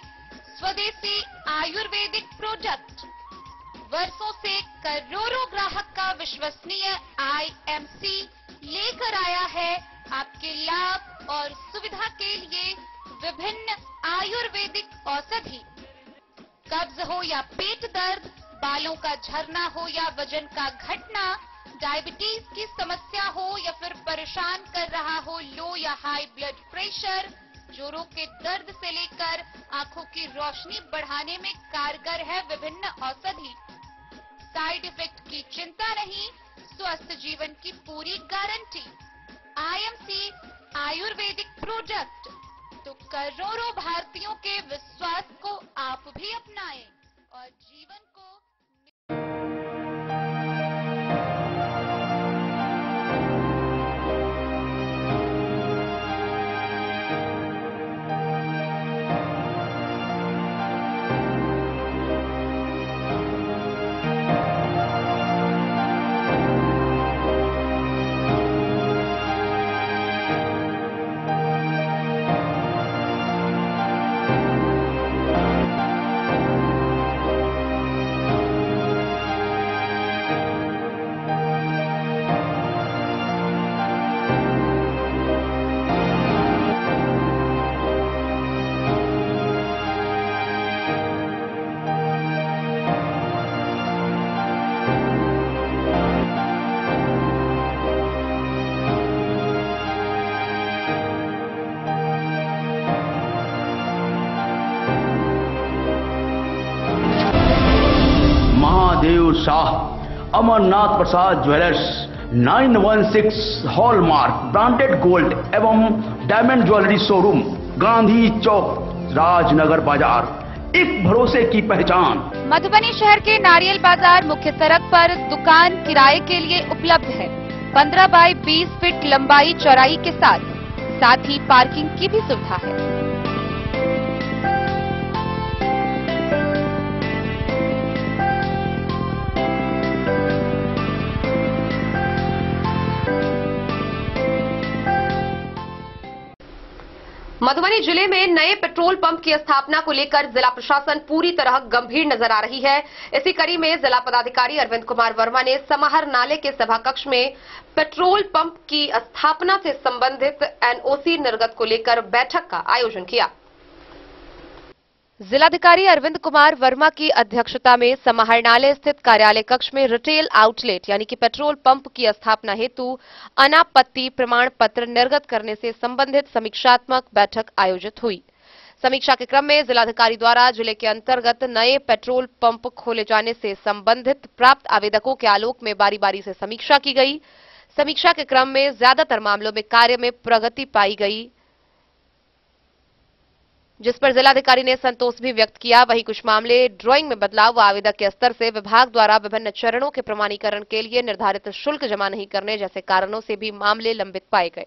J: स्वदेशी आयुर्वेदिक प्रोडक्ट। वर्षों से करोड़ों ग्राहक का विश्वसनीय आईएमसी लेकर आया है आपके लाभ और सुविधा के लिए विभिन्न आयुर्वेदिक औषधि। कब्ज हो या पेट दर्द, बालों का झरना हो या वजन का घटना, डायबिटीज की समस्या हो या फिर परेशान कर रहा हो लो या हाई ब्लड प्रेशर, जोड़ों के दर्द से लेकर आंखों की रोशनी बढ़ाने में कारगर है विभिन्न औषधि। साइड इफेक्ट की चिंता नहीं, स्वस्थ जीवन की पूरी गारंटी। IMC Ayurvedic product. तो करोड़ों भारतीयों के विश्वास को आप भी अपनाएं और जीवन को
M: महादेव शाह, अमरनाथ प्रसाद ज्वेलर्स, 916 हॉलमार्क ब्रांडेड गोल्ड एवं डायमंड ज्वेलरी शोरूम, गांधी चौक, राजनगर बाजार, एक भरोसे की पहचान।
B: मधुबनी शहर के नारियल बाजार मुख्य सड़क पर दुकान किराए के लिए उपलब्ध है। 15 बाई 20 फीट लंबाई चौड़ाई के साथ ही पार्किंग की भी सुविधा है।
A: मधुबनी जिले में नए पेट्रोल पंप की स्थापना को लेकर जिला प्रशासन पूरी तरह गंभीर नजर आ रही है। इसी कड़ी में जिला पदाधिकारी अरविंद कुमार वर्मा ने समाहरणालय के सभा कक्ष में पेट्रोल पंप की स्थापना से संबंधित एनओसी निर्गत को लेकर बैठक का आयोजन किया।
B: जिलाधिकारी अरविंद कुमार वर्मा की अध्यक्षता में समाहरणालय स्थित कार्यालय कक्ष में रिटेल आउटलेट यानी कि पेट्रोल पंप की स्थापना हेतु अनापत्ति प्रमाण पत्र निर्गत करने से संबंधित समीक्षात्मक बैठक आयोजित हुई। समीक्षा के क्रम में जिलाधिकारी द्वारा जिले के अंतर्गत नए पेट्रोल पंप खोले जाने से संबंधित प्राप्त आवेदकों के आलोक में बारी बारी से समीक्षा की गई। समीक्षा के क्रम में ज्यादातर मामलों में कार्य में प्रगति पाई गई, जिस पर जिलाधिकारी ने संतोष भी व्यक्त किया। वहीं कुछ मामले ड्राइंग में बदलाव व आवेदक के स्तर से विभाग द्वारा विभिन्न चरणों के प्रमाणीकरण के लिए निर्धारित शुल्क जमा नहीं करने जैसे कारणों से भी मामले लंबित पाए गए।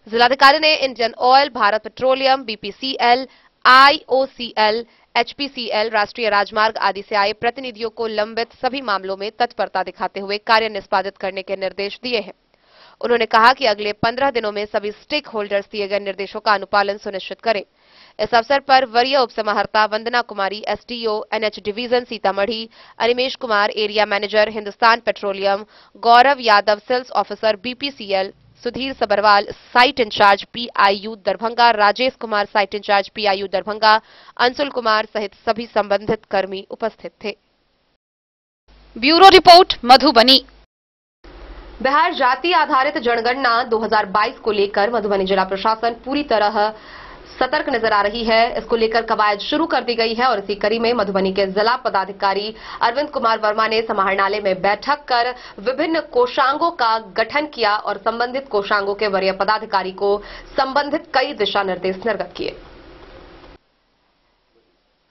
B: जिलाधिकारी ने Indian oil, Bharat petroleum, BPCL, IOCL, HPCL, राष्ट्रीय राजमार्ग आदि से आए प्रतिनिधियों को लंबित सभी मामलों में तत्परता दिखाते हुए कार्य निष्पादित करने के निर्देश दिए हैं। उन्होंने कहा कि अगले 15 दिनों में सभी स्टेक होल्डर्स दिए गए निर्देशों का अनुपालन सुनिश्चित करें। इस अवसर पर वरीय उपसमाहर्ता Vandana Kumari, SDO NH division Sitamarhi, Animesh Kumar, area manager Hindustan petroleum, Gaurav Yadav, sales officer BPCL, Sudhir Sabharwal, site incharge PIU Darbhanga, Rajesh Kumar, site incharge PIU Darbhanga, Anshul Kumar सहित सभी संबंधित कर्मी उपस्थित थे।
J: Bureau report, Madhubani.
A: बिहार जाति आधारित जनगणना 2022 को लेकर मधुबनी जिला प्रशासन पूरी तरह सतर्क नजर आ रही है। इसको लेकर कवायद शुरू कर दी गई है और इसी कड़ी में मधुबनी के जिला पदाधिकारी अरविंद कुमार वर्मा ने समाहरणालय में बैठक कर विभिन्न कोषांगों का गठन किया और संबंधित कोषांगों के वरीय पदाधिकारी को संबंधित कई दिशा निर्देश निर्गत किए।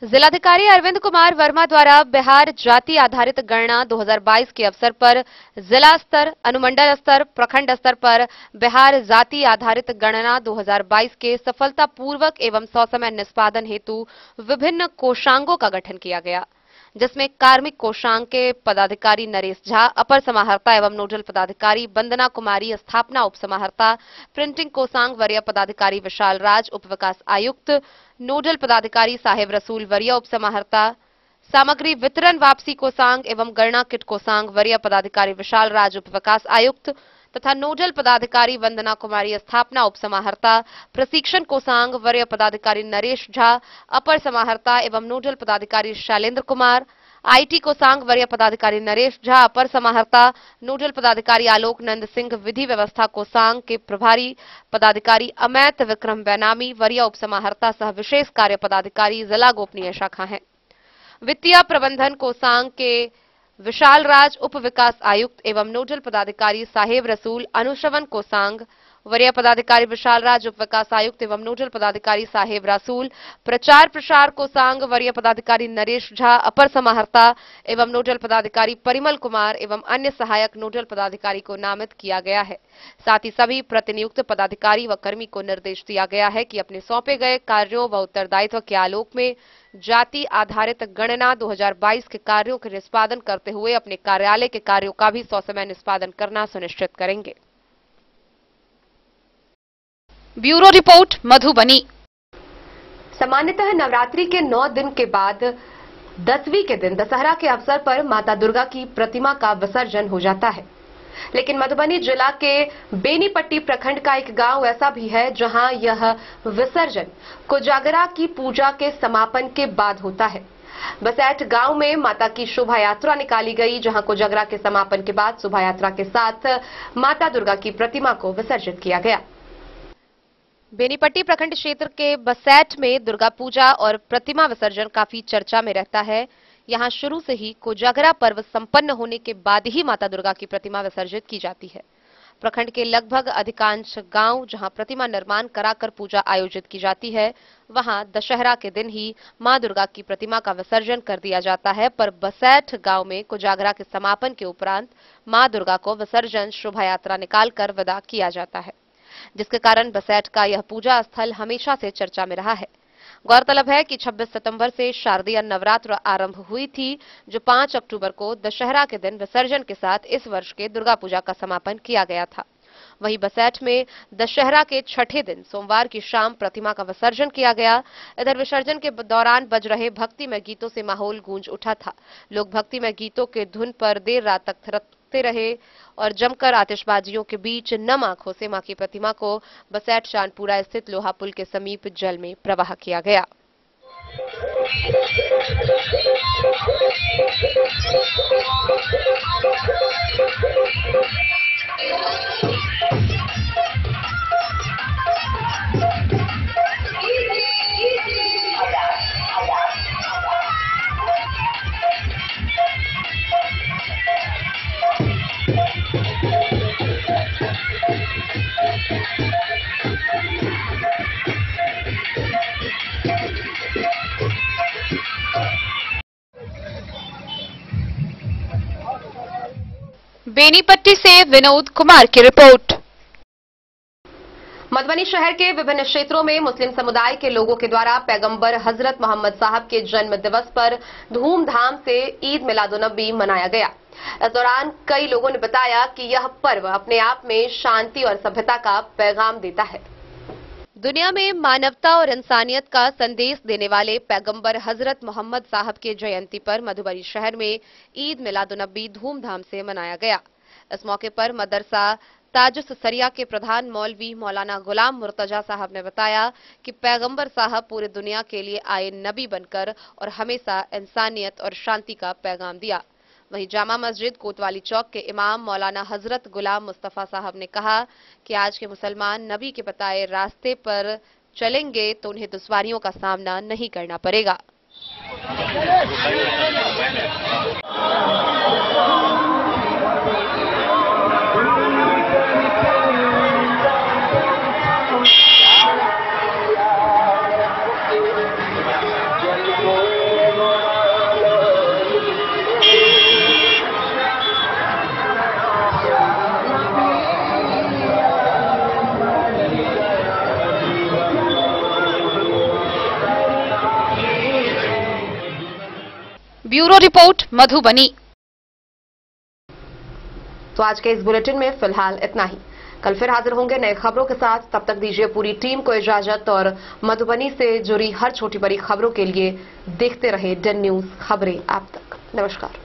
B: जिलाधिकारी अरविंद कुमार वर्मा द्वारा बिहार जाति आधारित गणना 2022 के अवसर पर जिला स्तर, अनुमंडल स्तर, प्रखंड स्तर पर बिहार जाति आधारित गणना 2022 के सफलतापूर्वक एवं ससमय निष्पादन हेतु विभिन्न कोषांगों का गठन किया गया, जिसमें कार्मिक कोषांग के पदाधिकारी नरेश झा, अपर समाहर्ता एवं नोडल पदाधिकारी वंदना कुमारी, स्थापना उप समाहर्ता, प्रिंटिंग कोषांग वरीय पदाधिकारी विशाल राज, उप विकास आयुक्त, नोडल पदाधिकारी साहेब रसूल वरीय उप समाहर्ता, सामग्री वितरण वापसी कोषांग एवं गणना किट कोषांग वरीय पदाधिकारी विशाल राज, उप विकास आयुक्त तथा नोडल पदाधिकारी वंदना कुमारी, स्थापना उप समाहर्ता, प्रशिक्षण कोषांग वरीय पदाधिकारी नरेश झा, अपर समाहर्ता एवं नोडल पदाधिकारी शैलेंद्र कुमार, आईटी कोषांग वरीय पदाधिकारी नरेश झा, अपर समाहर्ता नोडल पदाधिकारी आलोक नंद सिंह, विधि व्यवस्था कोषांग के प्रभारी पदाधिकारी अमैत विक्रम बैनामी, वरीय उप समाहर्ता सह विशेष कार्य पदाधिकारी जिला गोपनीय शाखा हैं। वित्तीय प्रबंधन कोषांग के विशाल राज, उप विकास आयुक्त एवं नोडल पदाधिकारी साहेब रसूल, अनुश्रवण कोषांग वरीय पदाधिकारी विशाल राज, उप विकास आयुक्त एवं नोडल पदाधिकारी साहेब रसूल, प्रचार प्रसार कोषांग वरीय पदाधिकारी नरेश झा, अपर समाहर्ता एवं नोडल पदाधिकारी परिमल कुमार एवं अन्य सहायक नोडल पदाधिकारी को नामित किया गया है। साथ ही सभी प्रतिनियुक्त पदाधिकारी व कर्मी को निर्देश दिया गया है कि अपने सौंपे गए कार्यों व उत्तरदायित्व के आलोक में जाति आधारित गणना 2022 के कार्यों के निष्पादन करते हुए अपने कार्यालय के कार्यों का भी ससमय निष्पादन करना सुनिश्चित करेंगे।
J: Bureau report, Madhubani.
A: सामान्यतः नवरात्रि के 9 दिन के बाद 10वीं के दिन दशहरा के अवसर पर माता दुर्गा की प्रतिमा का विसर्जन हो जाता है, लेकिन मधुबनी जिला के बेनीपट्टी प्रखंड का एक गांव ऐसा भी है जहां यह विसर्जन कोजागरा की पूजा के समापन के बाद होता है। बसैठ गांव में माता की शोभा यात्रा निकाली गई, जहां कोजागरा के समापन के बाद शोभा यात्रा के साथ माता दुर्गा की प्रतिमा को विसर्जित किया गया।
B: बेनीपट्टी प्रखंड क्षेत्र के बसैठ में दुर्गा पूजा और प्रतिमा विसर्जन काफी चर्चा में रहता है। यहां शुरू से ही कोजागरा पर्व संपन्न होने के बाद ही माता दुर्गा की प्रतिमा विसर्जित की जाती है। प्रखंड के लगभग अधिकांश गांव जहां प्रतिमा निर्माण कराकर पूजा आयोजित की जाती है, वहां दशहरा के दिन ही मां दुर्गा की प्रतिमा का विसर्जन कर दिया जाता है। पर बसैठ गांव में कोजागरा के समापन के उपरांत मां दुर्गा को विसर्जन शोभा यात्रा निकालकर विदा किया जाता है, जिसके कारण बसैठ का यह पूजा स्थल हमेशा से चर्चा में रहा है। गौरतलब है कि 26 सितंबर से शारदीय नवरात्र आरंभ हुई थी, जो 5 अक्टूबर को दशहरा के दिन विसर्जन के साथ इस वर्ष के दुर्गा पूजा का समापन किया गया था। वहीं बसैठ में दशहरा के छठे दिन सोमवार की शाम प्रतिमा का विसर्जन किया गया। इधर विसर्जन के दौरान बज रहे भक्तिमय गीतों से माहौल गूंज उठा था। लोग भक्तिमय गीतों के धुन पर देर रात तक थिरकते रहे और जमकर आतिशबाजियों के बीच नम आंखों से मां की प्रतिमा को बसैठ चांदपुरा स्थित लोहा पुल के समीप जल में प्रवाह किया गया। बेनीपट्टी से विनोद कुमार की रिपोर्ट।
A: मधुबनी शहर के विभिन्न क्षेत्रों में मुस्लिम समुदाय के लोगों के द्वारा पैगंबर हजरत मोहम्मद साहब के जन्म दिवस पर धूमधाम से ईद मिलादुन्नबी मनाया गया। इस दौरान कई लोगों ने बताया कि यह पर्व अपने आप में शांति और सभ्यता का पैगाम देता है।
B: दुनिया में मानवता और इंसानियत का संदेश देने वाले पैगंबर हजरत मोहम्मद साहब के जयंती पर मधुबनी शहर में ईद मिलादुन्नबी धूमधाम से मनाया गया। इस मौके पर मदरसा ताजुस सरिया के प्रधान मौलवी मौलाना गुलाम मुर्तजा साहब ने बताया कि पैगंबर साहब पूरे दुनिया के लिए आए नबी बनकर और हमेशा इंसानियत और शांति का पैगाम दिया। वहीं जामा मस्जिद कोतवाली चौक के इमाम मौलाना हजरत गुलाम मुस्तफा साहब ने कहा कि आज के मुसलमान नबी के बताए रास्ते पर चलेंगे तो उन्हें दुश्वारियों का सामना नहीं करना पड़ेगा। Bureau report Madhubani.
A: तो आज के इस बुलेटिन में फिलहाल इतना ही। कल फिर हाजिर होंगे नए खबरों के साथ। तब तक दीजिए पूरी टीम को इजाजत और मधुबनी से जुड़ी हर छोटी बड़ी खबरों के लिए देखते रहे डन न्यूज खबरें आप तक। नमस्कार।